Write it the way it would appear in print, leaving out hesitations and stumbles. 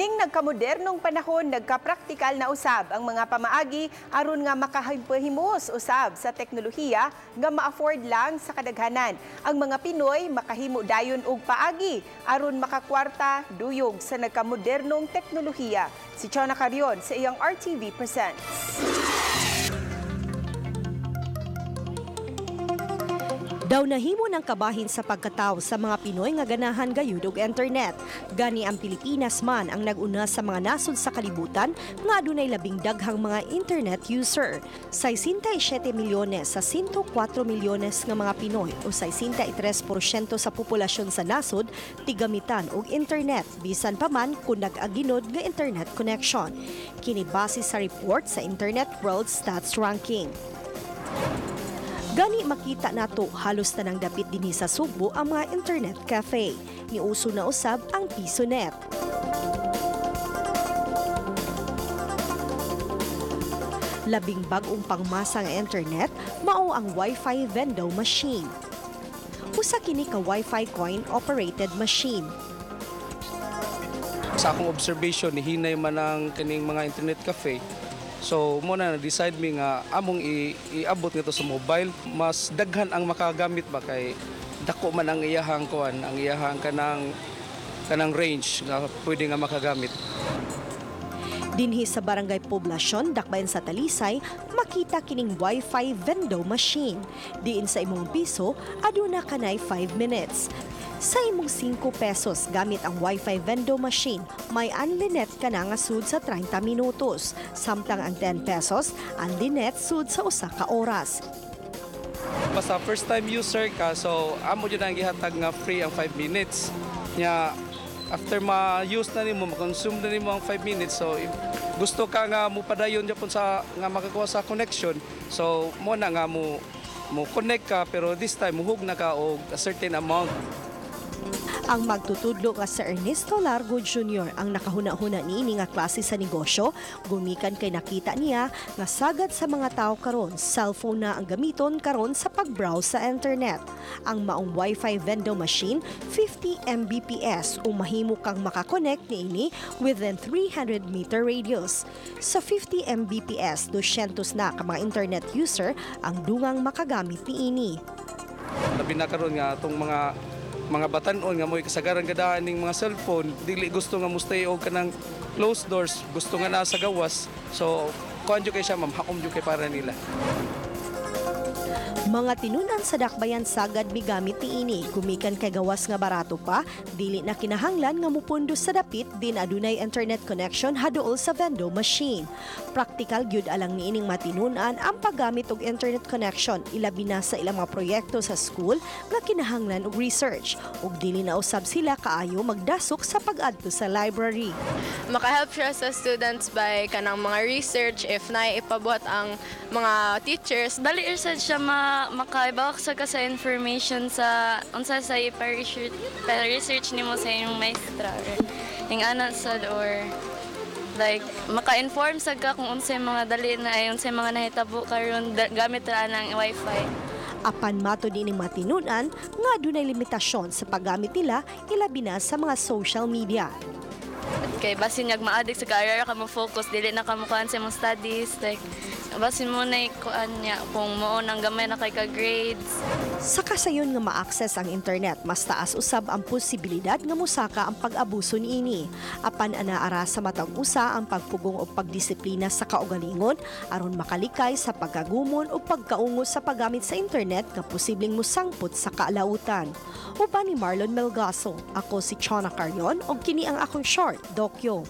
Ining nagkamodernong panahon, nagkapraktikal na usab ang mga pamaagi aron nga makahimos usab sa teknolohiya nga ma-afford lang sa kadaghanan. Ang mga Pinoy makahimo dayon og paagi aron makakwarta duyog sa nagkamodernong teknolohiya. Si Chona Carion sa iyang RTV Presents. Daw nahimo ng kabahin sa pagkatao sa mga Pinoy nga ganahan gayud og internet. Gani ang Pilipinas man ang nag-una sa mga nasod sa kalibutan nga adunay labing daghang mga internet user. 67 milyones sa 104 milyones nga mga Pinoy o 63% sa populasyon sa nasod tigamitan og internet bisan pa man kung nag-aginod nga internet connection. Kini base sa report sa Internet World Stats Ranking. Gani makita nato halos tanang dapit dinhi sa Subo ang mga internet cafe. Niuso na usab ang PisoNet. Labing bag-ong pangmasa nga internet mao ang Wi-Fi vending machine. Usa kini ka Wi-Fi coin-operated machine. Sa akong observation, hinay man ang kining mga internet cafe. So, muna na-decide mi nga among iabot nito sa mobile. Mas daghan ang makagamit ba kay dako man ang iyahang kuan, ang iyahang kanang range nga pwede nga makagamit. Dinhi sa Barangay Poblasyon, Dakbayan sa Talisay, makita kining Wi-Fi vending machine. Diin sa imong piso, aduna kanay 5 minutes. Sa imong 5 pesos gamit ang Wi-Fi vending machine, may unlimited ka na nga sud sa 30 minutos. Samtang ang 10 pesos, unlimited sud sa usa ka oras. Basta first time user ka, so amo jud ang gihatag nga free ang 5 minutes. Nya after ma-use na nimo, ma-consume na nimo ang 5 minutes, so if gusto ka nga mo padayon japon sa nga makakuha sa connection, so mo na nga mo connect ka pero this time muhug na ka og a certain amount. Ang magtutudlo nga si Ernesto Largo Jr. ang nakahuna-huna niini nga klase sa negosyo, gumikan kay nakita niya nga sagad sa mga tao karon, cellphone na ang gamiton karon sa pag-browse sa internet. Ang maong Wi-Fi vending machine, 50 Mbps o mahimo kang makakonect niini within 300 meter radius. Sa 50 Mbps, 200 na ka mga internet user ang dungang makagamit niini. Labi na karon nga itong mga batanon nga mo'y kasagaran gadaan ning mga cellphone, dili gusto nga mustay og kanang closed doors, gusto nga nasa gawas. So, kuan jud kay siya ma'am, hakom jud kay para nila. Mga tinunan sa Dakbayan sagad migamit niini, gumikan kay gawas nga barato pa, dili na kinahanglan nga mupundo sa dapit din adunay internet connection haduol sa vending machine. Praktikal gyud alang niining matinunan ang paggamit og internet connection ilabi na sa ilang mga proyekto sa school nga kinahanglan og research ug dili na usab sila kaayo magdasok sa pag-adto sa library. Makahelp siya sa students by kanang mga research if na ipabuhat ang mga teachers, dali sad siya makaibawak sa ka sa information sa unsa sa research nimo sa imong maestra ning ana sad or like maka-inform sa ka kung unsay mga dali na ay unsay mga nahitabo karon gamit ra ng Wi-Fi. Apan mato din ng matinunan nga adunay limitasyon sa paggamit nila ilabi na sa mga social media. Kay basin yag ma-addict sa career ka mo focus dili na ka mo kuan sa imong studies like basin mo na kuan niya kung mo nang gamay na kay ka grades. Sa kasayon nga ma-access ang internet, mas taas usab ang posibilidad nga musaka ang pag-abuso niini. Apan anaara sa matag usa ang pagpugong o pagdisiplina sa kaugalingon aron makalikay sa pagkagumon o pagkaungo sa paggamit sa internet nga posibleng musangpot sa kaalautan. Uban ni Marlon Melgaso, ako si Chona Carion ug kini ang akong short dokyo.